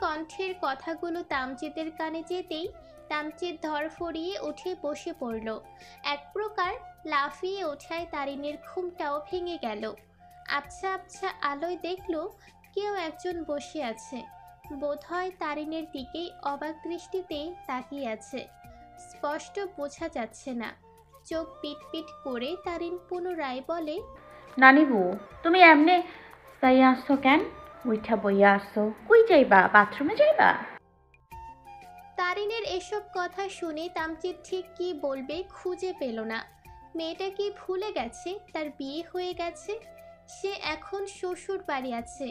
কণ্ঠের কথাগুলো তামজিদের কানে যেতেই তামজিদ ধরফড়িয়ে উঠে বসে পড়ল। এক প্রকার লাফিয়ে ওঠায় তারিনের ঘুমটাও ভেঙে গেল। আবছা আবছা আলোয় দেখল কেউ একজন বসে আছে। বোধহয় তারিনের দিকেই অবাক দৃষ্টিতে তাকিয়ে আছে। স্পষ্ট বোঝা যাচ্ছে না। চোখ পিটপিট করে তারিন পুনরায় বলে, নানি বউ, তুমি এমনে তাই আসছো কেন? উইঠা বইয়া আসছো, কই যাইবা? বাথরুমে যাইবা? তারিনের এসব কথা শুনে তামজিদ ঠিক কি বলবে খুঁজে পেল না। মেয়েটা কি ভুলে গেছে তার বিয়ে হয়ে গেছে? সে এখন শ্বশুর বাড়ি আছে।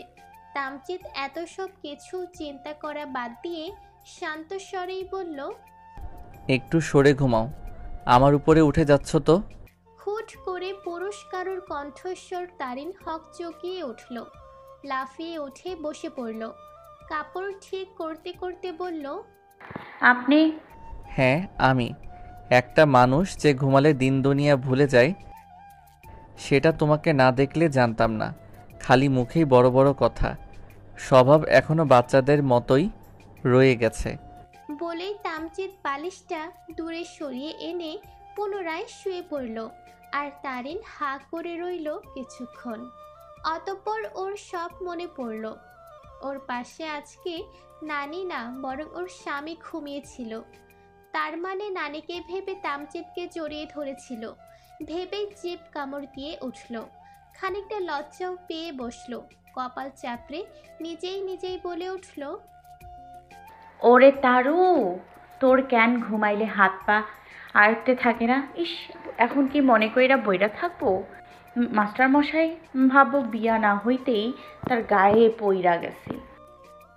তামজিদ এত সব কিছু চিন্তা করা বাদ দিয়ে শান্ত স্বরেই বলল, একটু সরে ঘুমাও, আমার উপরে উঠে যাচ্ছ তো। হুট করে পুরুষ কারুর কণ্ঠস্বর তারিন হকচকিয়ে উঠল। লাফিয়ে উঠে বসে পড়ল। কাপড় ঠিক করতে করতে বলল, আপনি? হ্যাঁ আমি। একটা মানুষ যে ঘুমালে দিন দুনিয়া ভুলে যায় সেটা তোমাকে না দেখলে জানতাম না। খালি মুখেই বড় বড় কথা, স্বভাব এখনো বাচ্চাদের মতোই রয়ে গেছে। বলেই তামজিদ বালিশটা দূরে সরিয়ে এনে পুনরায় শুয়ে পড়ল। আর তারিন হা করে রইল কিছুক্ষণ। অতঃপর ওর সব মনে পড়ল। ওর পাশে আজকে নানি না, বরং ওর স্বামী ঘুমিয়েছিল। তার মানে নানিকে ভেবে তামজিদকে জড়িয়ে ধরেছিল। ভেবেই জিভ কামড় দিয়ে উঠল। খানিকটা লজ্জাও পেয়ে বসল। কপাল চাপড়ে নিজেই নিজেই বলে উঠল, ওরে তারু, তোর কেন ঘুমাইলে হাত পা আয়ত্তে থাকে না? ইস, এখন কি মনে কইরা বইরা থাকবো? মাস্টার মশাই ভাববো বিয়া না হইতেই তার গায়ে পইরা গেছে।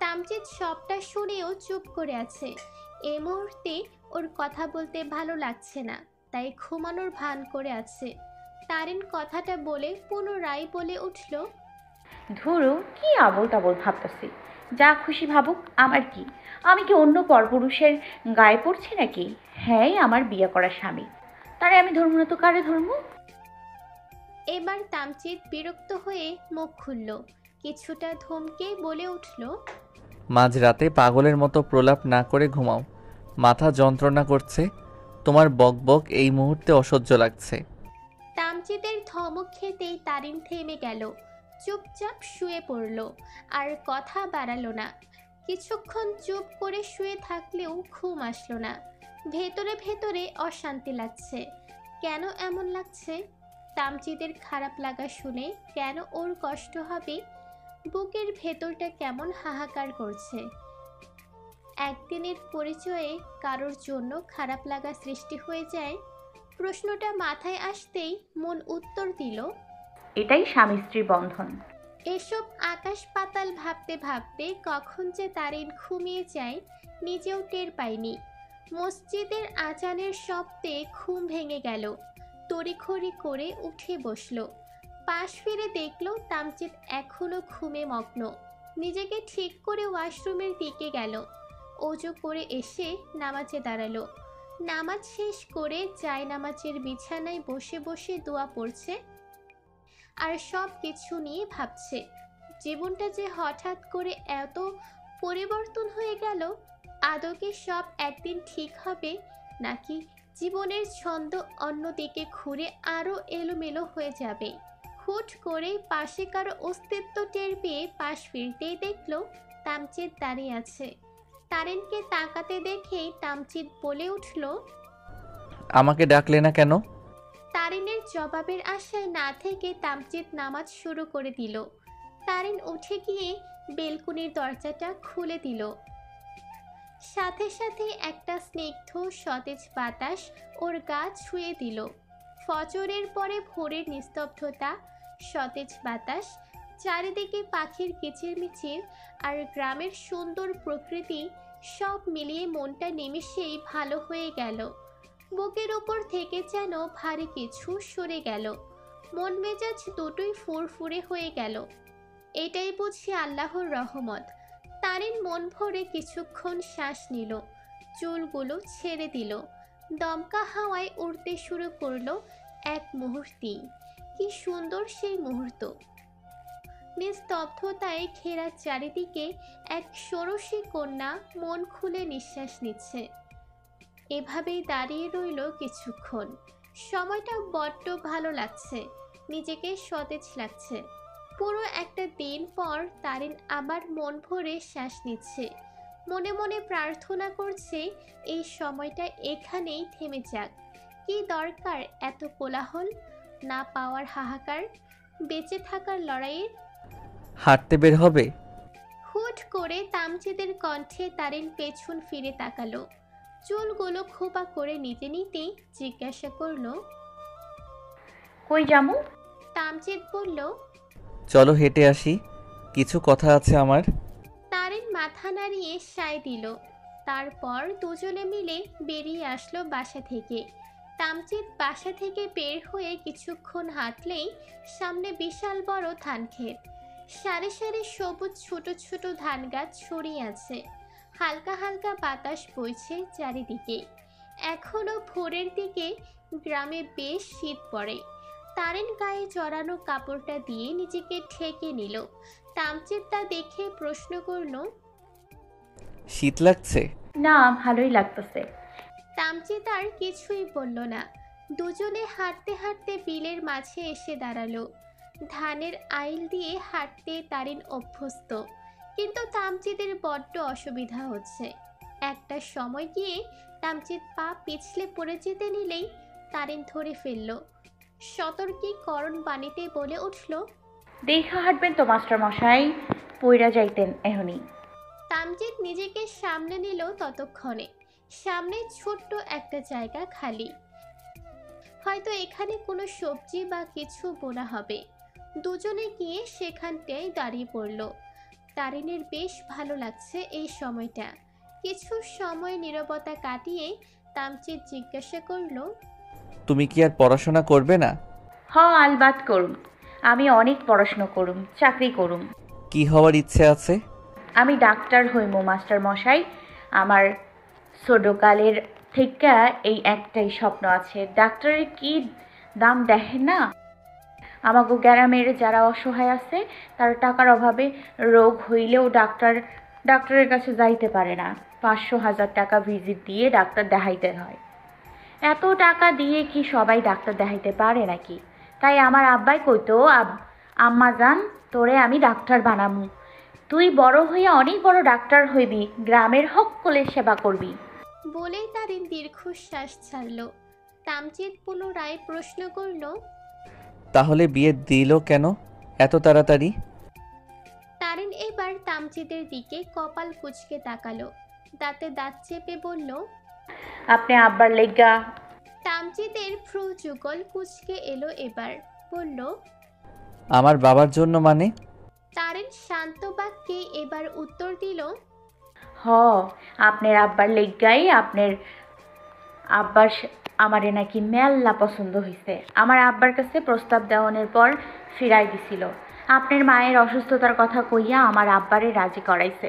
তামজিদ সবটা শুনেও চুপ করে আছে। এই মুহূর্তে ওর কথা বলতে ভালো লাগছে না, তাই ঘুমানোর ভান করে আছে। তারিন কথাটা বলে পুনরায় বলে উঠল, ধুরু, কি আবোল তাবোল ভাবতাছি। যা খুশি ভাবুক, আমার কি? আমি কি অন্য পরপুরুষের গায়ে পড়ছি নাকি? হ্যাঁ, আমার বিয়ে করা স্বামী, তারে আমি ধরবো না তো কারে ধরবো? এবার তামজিদ বিরক্ত হয়ে মুখ খুলল। কিছুটা ধমকে বলে উঠল, মাঝরাতে পাগলের মতো প্রলাপ না করে ঘুমাও, মাথা যন্ত্রণা করছে। তোমার বকবক এই মুহূর্তে অসহ্য লাগছে। তামজিদের ধমক খেতেই তারিন থেমে গেল। চুপচাপ শুয়ে পড়ল। আর কথা বাড়ালো না। কিছুক্ষণ চুপ করে শুয়ে থাকলেও ঘুম আসলো না। ভেতরে ভেতরে অশান্তি লাগছে। কেন এমন লাগছে? তামজিদের খারাপ লাগা শুনে কেন ওর কষ্ট হবে? বুকের ভেতরটা কেমন হাহাকার করছে। একদিনের পরিচয়ে কারোর জন্য খারাপ লাগা সৃষ্টি হয়ে যায়। প্রশ্নটা মাথায় আসতেই মন উত্তর দিল, এটাই স্বামী স্ত্রী বন্ধন। এসব আকাশ পাতাল ভাবতে ভাবতে কখন যে তারিন ঘুমিয়ে যায় নিজেও টের পায়নি। মসজিদের আজানের শব্দে ঘুম ভেঙে গেল। তড়িঘড়ি করে উঠে বসল। পাশ ফিরে দেখল তামজিদ এখনো ঘুমে মগ্ন। নিজেকে ঠিক করে ওয়াশরুমের দিকে গেল। অজু করে এসে নামাজে দাঁড়ালো। নামাজ শেষ করে জায়নামাজের বিছানায় বসে বসে দোয়া পড়ছে আর সব কিছু নিয়ে ভাবছে। জীবনটা যে হঠাৎ করে এত পরিবর্তন হয়ে গেল। আদৌ কি সব একদিন ঠিক হবে, নাকি জীবনের ছন্দ অন্যদিকে ঘুরে আরও এলোমেলো হয়ে যাবে? হুট করেই পাশে কারো অস্তিত্ব টের পেয়ে পাশ ফিরতেই দেখল তামজিদ দাঁড়িয়ে আছে। তারিনকে তাকাতে দেখেই তামজিদ বলে উঠল, আমাকে ডাকলে না কেন? তারিনের জবাবের আশায় না থেকে তামজিদ নামাজ শুরু করে দিল। তারিন উঠে গিয়ে বেলকুনির দরজাটা খুলে দিল। সাথে সাথে একটা স্নিগ্ধ সতেজ বাতাস ওর গা ছুঁয়ে দিল। ফজরের পরে ভোরের নিস্তব্ধতা, সতেজ বাতাস, চারিদিকে পাখির কিচিরমিচির আর গ্রামের সুন্দর প্রকৃতি সব মিলিয়ে মনটা নিমেষেই ভালো হয়ে গেল। বুকের উপর থেকে যেন ভারী কিছু সরে গেল। মন মেজাজ দুটোই ফুরফুরে হয়ে গেল। এটাই বুঝি আল্লাহর রহমত। তারিন মন ভরে কিছুক্ষণ শ্বাস নিল। চুলগুলো ছেড়ে দিল। দমকা হাওয়ায় উড়তে শুরু করলো এক মুহূর্তেই। কি সুন্দর সেই মুহূর্ত! নিস্তব্ধতায় ঘেরা চারিদিকে এক ষোড়শী কন্যা মন খুলে নিঃশ্বাস নিচ্ছে। এভাবেই দাঁড়িয়ে রইল কিছুক্ষণ। সময়টা বড্ড ভালো লাগছে, নিজেকে সতেজ লাগছে। পুরো একটা দিন পর তারিন আবার মন ভরে শ্বাস নিচ্ছে। মনে মনে প্রার্থনা করছে এই সময়টা এখানেই থেমে যাক। কি দরকার এত কোলাহল, না পাওয়ার হাহাকার, বেঁচে থাকার লড়াইয়ের। হাঁটতে বের হবে? হুট করে তামজিদের কণ্ঠে তারিন পেছন ফিরে তাকালো। চুলগুলো খোপা করে নিতে নিতেই জিজ্ঞাসা করলো, কই যামু? তামজিদ বলল, চলো হেঁটে আসি, কিছু কথা আছে আমার। তারিন মাথা নাড়িয়ে সায় দিল। তারপর দুজনে মিলে বেরিয়ে আসলো বাসা থেকে। তামজিদ বাসা থেকে বের হয়ে কিছুক্ষণ হাঁটলেই সামনে বিশাল বড় ধান ক্ষেত। সারি সারি সবুজ ছোট ছোট ধান গাছ ছড়িয়ে আছে। হালকা হালকা বাতাস বইছে চারিদিকে। এখনো ভোরের দিকে গ্রামে বেশ শীত পড়ে। তারিন গায়ে জড়ানো কাপড়টা দিয়ে নিজেকে ঢেকে নিল। তামজিদ তা দেখে প্রশ্ন করল, শীত লাগছে? না, ভালোই লাগতেছে। তামজিদ আর কিছুই বলল না। দুজনে হাঁটতে হাঁটতে বিলের মাঝে এসে দাঁড়ালো। ধানের আইল দিয়ে হাঁটতে তারিন অভ্যস্ত, কিন্তু তামজিদের বড্ড অসুবিধা হচ্ছে। একটা সময় গিয়ে তামজিদ পা পিছলে পড়ে যেতে নিলেই তারিন ধরে ফেলল। সতর্কীকরণ বাণীতে বলে উঠল, দেখা হাঁটবেন তো মাস্টার মশাই, পইরা যাইতেন এখনই। তামজিদ নিজেকে সামনে নিল। ততক্ষণে সামনে ছোট্ট একটা জায়গা খালি। হয়তো এখানে কোনো সবজি বা কিছু বোনা হবে। দুজনে গিয়ে সেখানটায় দাঁড়িয়ে পড়ল। তারিনের বেশ ভালো লাগছে এই সময়টা। কিছু সময় নীরবতা কাটিয়ে তামজিদ জিজ্ঞাসা করল, তুমি কি আর পড়াশোনা করবে না? হ, আলবাত করুম। আমি অনেক পড়াশুনো করুম, চাকরি করুম। কি হওয়ার ইচ্ছে আছে? আমি ডাক্তার হইমু মাস্টার মশাই। আমার ছোটকালের থেকে এই একটাই স্বপ্ন আছে। ডাক্তারের কি দাম দেখেন না? আমাগো গ্রামের যারা অসহায় আছে তারা টাকার অভাবে রোগ হইলেও ডাক্তারের কাছে যাইতে পারে না। 500,000 টাকা ভিজিট দিয়ে ডাক্তার দেখাইতে হয়। এত টাকা দিয়ে কি সবাই ডাক্তার দেখাইতে পারে নাকি? তাই আমার আব্বাই কইতো, আম্মা জান, তোরে আমি ডাক্তার বানামু। তুই বড় হইয়া অনেক বড় ডাক্তার হইবি, গ্রামের সকলের সেবা করবি। বলেই তারিন দীর্ঘশ্বাস ছাড়ল। তামজিদ পুনরায় প্রশ্ন করল, তাহলে বিয়ে দিল কেন এত তাড়াতাড়ি? তারিন এবার তামজিদের দিকে কপাল কুঁচকে তাকালো। দাঁতে দাঁত চেপে বলল, আপনি আব্বার লেগা। তামজিদের ভ্রু যুগল কুঁচকে এলো এবার। বলল, আমার বাবার জন্য মানে? তারিন শান্ত বাক্যে এবার উত্তর দিল, হ, আপনার আব্বার লেগাই। আপনার আব্বার আমারে নাকি মেল্লা পছন্দ হইছে। আমার আব্বার কাছে প্রস্তাব দেওয়ানোর পর ফিরাই দিছিল। আপনার মায়ের অসুস্থতার কথা কইয়া আমার আব্বারে রাজি করাইছে।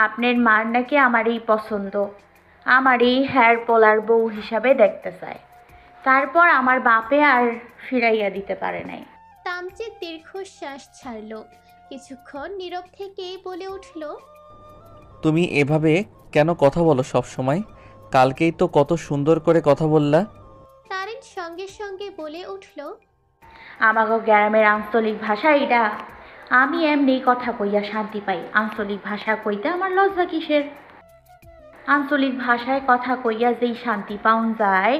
আপনার মার নাকি আমার এই পছন্দ, আমার এই হেয়ার পোলার বউ হিসাবে দেখতে চায়। তারপর আমার বাপে আর ফিরাইয়া দিতে পারে নাই। তামজিদ দীর্ঘশ্বাস ছাড়ল। কিছুক্ষণ নীরব থেকে বলে উঠল, তুমি এভাবে কেন কথা বলো সব সময়? কালকেই তো কত সুন্দর করে কথা বললা। তারিন সঙ্গে সঙ্গে বলে উঠল, আমাগো গ্রামের আঞ্চলিক ভাষা এটা। আমি এমনি কথা কইয়া শান্তি পাই। আঞ্চলিক ভাষা কইতে আমার লজ্জা কিসের? আঞ্চলিক ভাষায় কথা কইয়া যেই শান্তি পাওন যায়,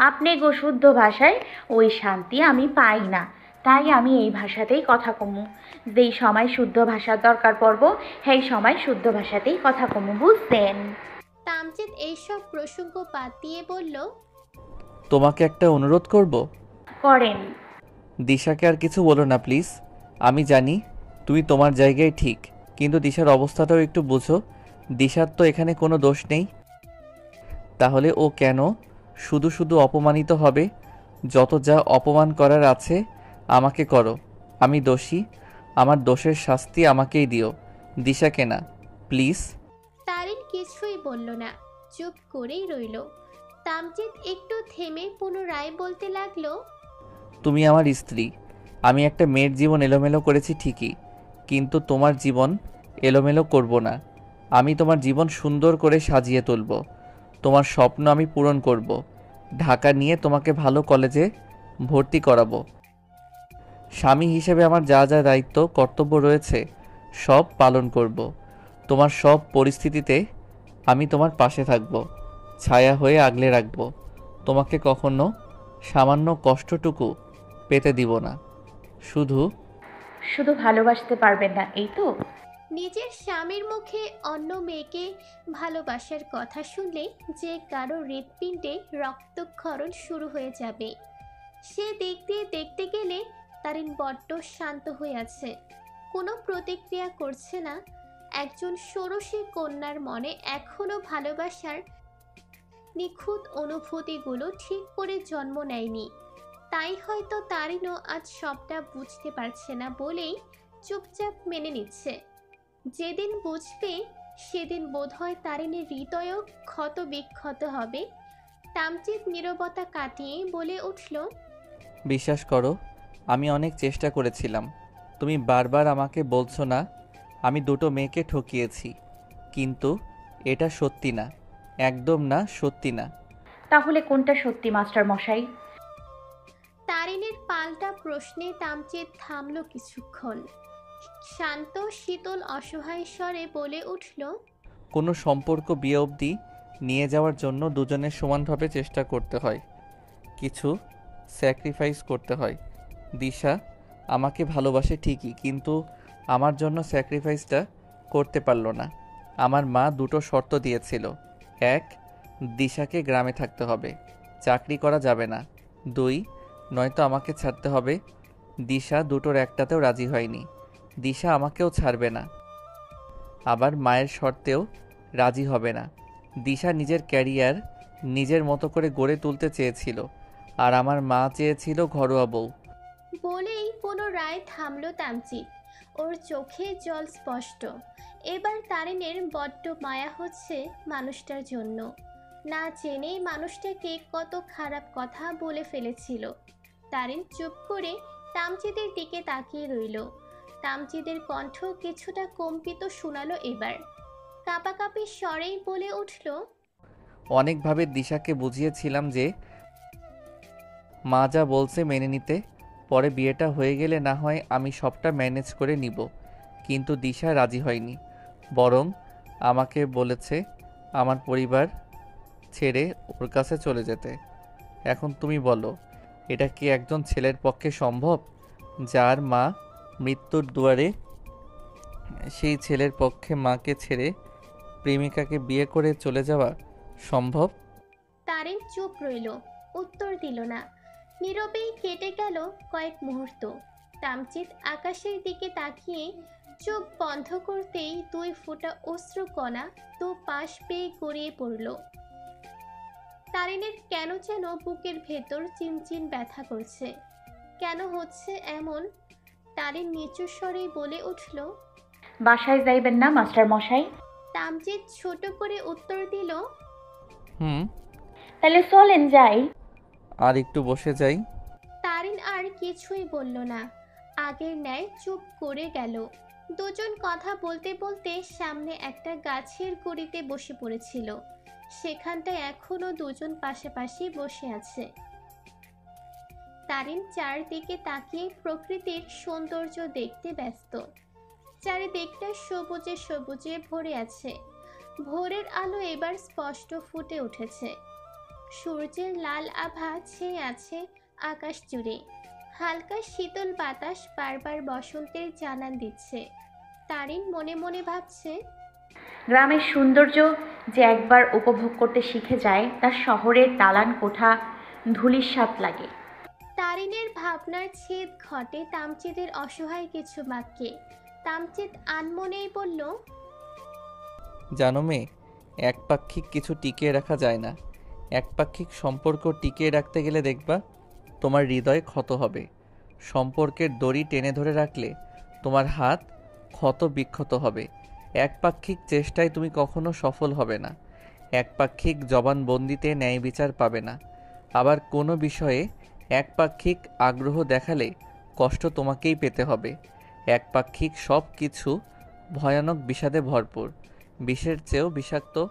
আপনি গো শুদ্ধ ভাষায় ওই শান্তি আমি পাই না। তাই আমি এই ভাষাতেই কথা কমু। যেই সময় শুদ্ধ ভাষার দরকার পড়ব, সেই সময় শুদ্ধ ভাষাতেই কথা কমু, বুঝছেন? তামজিদ এইসব প্রসঙ্গ বাদ দিয়ে বলল, তোমাকে একটা অনুরোধ করব। করেন। দিশাকে আর কিছু বলো না প্লিজ। আমি জানি তুমি তোমার জায়গায় ঠিক, কিন্তু দিশার অবস্থাটাও একটু বুঝো। দিশার তো এখানে কোনো দোষ নেই। তাহলে ও কেন শুধু শুধু অপমানিত হবে? যত যা অপমান করার আছে আমাকে করো। আমি দোষী, আমার দোষের শাস্তি আমাকেই দিও, দিশাকে না, প্লিজ। তারিন কিছুই বলল না, চুপ করেই রইল। তামজিদ একটু থেমে পুনরায় বলতে লাগলো, তুমি আমার স্ত্রী, আমি একটা মেয়ের জীবন এলোমেলো করেছি ঠিকই, কিন্তু তোমার জীবন এলোমেলো করব না। আমি তোমার জীবন সুন্দর করে সাজিয়ে তুলব। তোমার স্বপ্ন আমি পূরণ করব। ঢাকা নিয়ে তোমাকে ভালো কলেজে ভর্তি করাবো। স্বামী হিসেবে আমার যা যা দায়িত্ব কর্তব্য রয়েছে সব পালন করব। তোমার সব পরিস্থিতিতে আমি তোমার পাশে থাকব, ছায়া হয়ে আগলে রাখব। তোমাকে কখনো সামান্য কষ্টটুকু পেতে দিব না। শুধু শুধু ভালোবাসতে পারবেন না, এই তো? নিজের স্বামীর মুখে অন্য মেয়েকে ভালোবাসার কথা শুনলে যে কারো হৃৎপিণ্ডে রক্তক্ষরণ শুরু হয়ে যাবে। সে দিক দিয়ে দেখতে গেলে তারিন বড্ড শান্ত হয়ে আছে, কোনো প্রতিক্রিয়া করছে না। একজন ষোড়শী কন্যার মনে এখনো ভালোবাসার নিখুঁত অনুভূতিগুলো ঠিক করে জন্ম নেয়নি। তাই হয়তো তারিনও আজ সবটা বুঝতে পারছে না বলেই চুপচাপ মেনে নিচ্ছে। যেদিন বুঝবে সেদিন বোধহয় তারিনের হৃদয়ও ক্ষত বিক্ষত হবে। তামচিৎ নীরবতা কাটিয়ে বলে উঠল, বিশ্বাস করো, আমি অনেক চেষ্টা করেছিলাম। তুমি বারবার আমাকে বলছো না আমি দুটো মেয়েকে ঠকিয়েছি, কিন্তু এটা সত্যি না, একদম না, সত্যি না। তাহলে কোনটা সত্যি মাস্টার মশাই? তারিনের পাল্টা প্রশ্নে তামচিৎ থামল কিছুক্ষণ। শান্ত শীতল অসহায় স্বরে বলে উঠল, কোনো সম্পর্ক বিয়ে অবধি নিয়ে যাওয়ার জন্য দুজনের সমানভাবে চেষ্টা করতে হয়, কিছু স্যাক্রিফাইস করতে হয়। দিশা আমাকে ভালোবাসে ঠিকই, কিন্তু আমার জন্য স্যাক্রিফাইসটা করতে পারল না। আমার মা দুটো শর্ত দিয়েছিল। এক, দিশাকে গ্রামে থাকতে হবে, চাকরি করা যাবে না। দুই, নয়তো আমাকে ছাড়তে হবে। দিশা দুটোর একটাতেও রাজি হয়নি। দিশা আমাকেও ছাড়বে না, আবার মায়ের শর্তেও রাজি হবে না। দিশা নিজের ক্যারিয়ার নিজের মতো করে গড়ে তুলতে চেয়েছিল, আর আমার মা চেয়েছিল ঘরোয়া বউ। বলেই পুনরায় থামল তামচিৎ। ওর চোখে জল স্পষ্ট। এবার তারিনের বড্ড মায়া হচ্ছে মানুষটার জন্য। না জেনেই মানুষটাকে কত খারাপ কথা বলে ফেলেছিল। তারিন চুপ করে তামচিদের দিকে তাকিয়ে রইল। তামচিদের কণ্ঠ কিছুটা কম্পিত শোনালো এবার। কাঁপাকাঁপি স্বরেই বলে উঠল, অনেকভাবে দিশাকে বুঝিয়েছিলাম যে মা যা বলছে মেনে নিতে, পরে বিয়েটা হয়ে গেলে না হয় আমি সবটা ম্যানেজ করে নিব। কিন্তু দিশা রাজি হয়নি, বরং আমাকে বলেছে আমার পরিবার ছেড়ে ওর কাছে চলে যেতে। এখন তুমি বলো, এটা কি একজন ছেলের পক্ষে সম্ভব? যার মা মৃত্যুর দুয়ারে, সেই ছেলের পক্ষে মাকে ছেড়ে প্রেমিকাকে বিয়ে করে চলে যাওয়া সম্ভব? তারিন চুপ রইল, উত্তর দিল না। নীরবেই কেটে গেল কয়েক মুহূর্ত। তামচিৎ আকাশের দিকে তাকিয়ে চোখ বন্ধ করতেই 2 ফোঁটা অশ্রুকণা দু পাশ পেয়ে গড়িয়ে পড়ল। তারিনের কেন যেন বুকের ভেতর চিনচিন ব্যথা করছে। কেন হচ্ছে এমন? তারিন নিচু স্বরেই বলে উঠল, বাসায় যাইবেন না মাস্টার মশাই? তামচিৎ ছোট করে উত্তর দিল, হুম, তাহলে চলেন যাই। আর একটু বসে যাই। তারিন আর কিছুই বলল না, আগের ন্যায় চুপ করে গেল। দুজন কথা বলতে বলতে সামনে একটা গাছের গুঁড়িতে বসে পড়েছিল। সেখানটায় এখনো দুজন পাশাপাশি বসে আছে। তারিন চারদিকে তাকিয়ে প্রকৃতির সৌন্দর্য দেখতে ব্যস্ত। চারিদিকটা সবুজে সবুজে ভরে আছে। ভোরের আলো এবার স্পষ্ট ফুটে উঠেছে। সূর্যের লাল আভা ছেয়ে আছে আকাশ জুড়ে। হালকা শীতল বাতাস বারবার বসন্তের জানান দিচ্ছে। তারিন মনে মনে ভাবছে, গ্রামের সৌন্দর্য যে একবার উপভোগ করতে শিখে যায়, তার শহরের দালান কোঠা ধূলির স্বাদ লাগে। তারিনের ভাবনার ছেদ ঘটে তামচিদের অসহায় কিছু বাক্যে। তামচিদ আনমনেই বলল, জানো মেয়ে, একপাক্ষিক কিছু টিকিয়ে রাখা যায় না। একপাক্ষিক সম্পর্ক টিকিয়ে রাখতে গেলে দেখবা তোমার হৃদয় ক্ষত হবে। সম্পর্কের দড়ি টেনে ধরে রাখলে তোমার হাত ক্ষত বিক্ষত হবে। একপাক্ষিক চেষ্টায় তুমি কখনো সফল হবে না। একপাক্ষিক জবানবন্দিতে ন্যায় বিচার পাবে না। আবার কোনো বিষয়ে একপাক্ষিক আগ্রহ দেখালে কষ্ট তোমাকেই পেতে হবে। একপাক্ষিক সব কিছু ভয়ানক বিষাদে ভরপুর। বিষের চেয়েও বিষাক্ত